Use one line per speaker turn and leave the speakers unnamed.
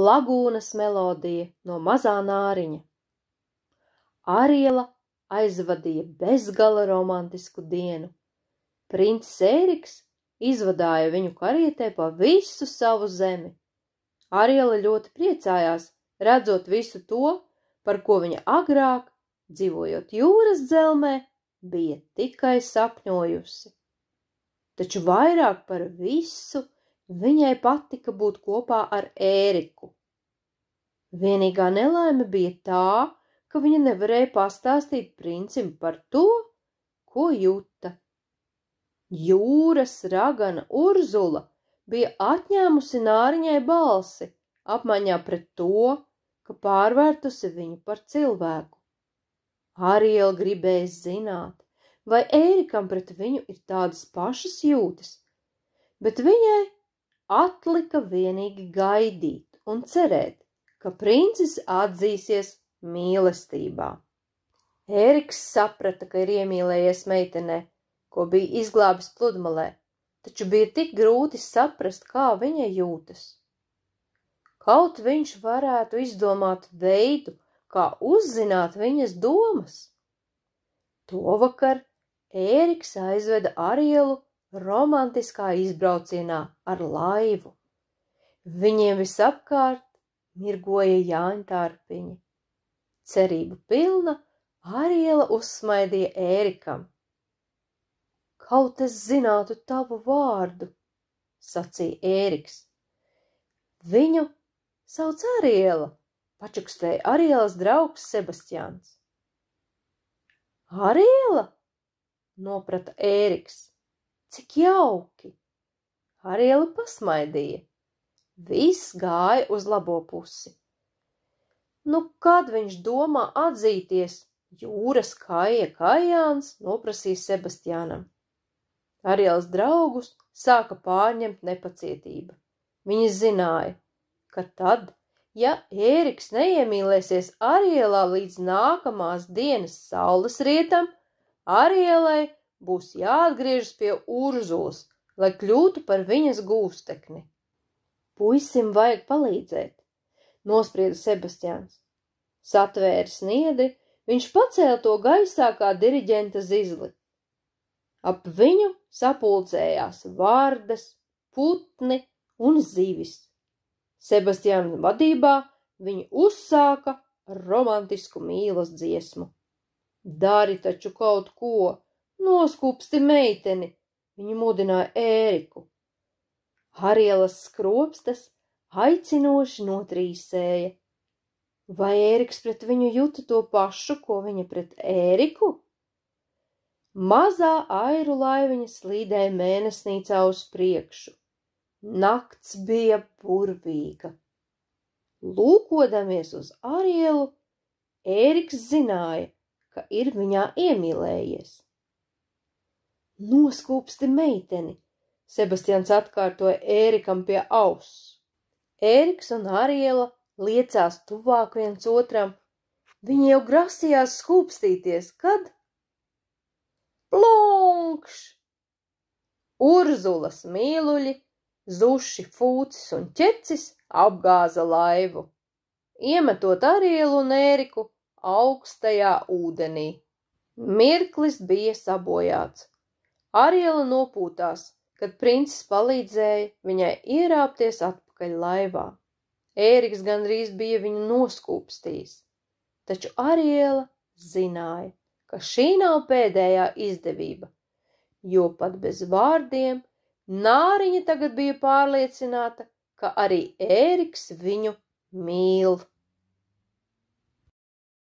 Lagūnas melodija no Mazā Nāriņa. Ariela aizvadīja bezgala romantisku dienu. Princis Ēriks izvadāja viņu karietē pa visu savu zemi. Ariela ļoti priecājās, redzot visu to, par ko viņa agrāk, dzīvojot jūras dzelmē, bija tikai sapņojusi. Taču vairāk par visu viņai patika būt kopā ar Ēriku. Vienīgā nelaime bija tā, ka viņa nevarēja pastāstīt princim par to, ko jūta. Jūras ragana Urzula bija atņēmusi Nāriņai balsi, apmaiņā pret to, ka pārvērtusi viņu par cilvēku. Ariela gribēja zināt, vai Ērikam pret viņu ir tādas pašas jūtas, bet viņai atlika vienīgi gaidīt un cerēt, ka princis atzīsies mīlestībā. Ēriks saprata, ka ir iemīlējies meitenē, ko bija izglābis pludmalē, taču bija tik grūti saprast, kā viņa jūtas. Kaut viņš varētu izdomāt veidu, kā uzzināt viņas domas. Tovakar Ēriks aizveda Arielu romantiskā izbraucienā ar laivu. Viņiem visapkārt mirgoja jāņtārpiņi. Cerību pilna Ariela uzsmaidīja Ērikam. Kaut es zinātu tavu vārdu, sacīja Ēriks. Viņu sauc Ariela, pačukstēja Arielas draugs Sebastians. Ariela? Noprata Ēriks. Cik jauki! Ariela pasmaidīja. Viss gāja uz labo pusi. Nu, kad viņš domā atzīties, jūras kaija Kajāns noprasīja Sebastianam. Arielas draugus sāka pārņemt nepacietība. Viņi zināja, ka tad, ja Ēriks neiemīlēsies Arielā līdz nākamās dienas saules rietam, Arielai būs jāatgriežas pie Urzulas, lai kļūtu par viņas gūstekni. Puisim vajag palīdzēt, nosprieda Sebastians. Satvēris niedri, viņš pacēla to gaisā kā diriģenta zizli. Ap viņu sapulcējās vardas, putni un zivis. Sebastiāna vadībā viņi uzsāka romantisku mīlas dziesmu. Dari taču kaut ko, noskūpsti meiteni, viņi mudināja Ēriku. Arielas skropstas aicinoši notrīsēja. Vai Ēriks pret viņu juta to pašu, ko viņa pret Ēriku? Mazā airu laiviņa slīdēja mēnesnīcā uz priekšu. Nakts bija burvīga. Lūkodamies uz Arielu, Ēriks zināja, ka ir viņā iemīlējies. Noskūpsti meiteni, Sebastians atkārtoja Ērikam pie auss. Ēriks un Ariela liecās tuvāk viens otram. Viņi jau grasījās skūpstīties, kad plunkš! Urzulas mīluļi, Zuši, Fūcis un Ķecis apgāza laivu, iemetot Arielu un Ēriku augstajā ūdenī. Mirklis bija sabojāts. Ariela nopūtās, kad princis palīdzēja viņai ierāpties atpakaļ laivā. Ēriks gandrīz bija viņu noskūpstījis, taču Ariela zināja, ka šī nav pēdējā izdevība, jo pat bez vārdiem Nāriņa tagad bija pārliecināta, ka arī Ēriks viņu mīl.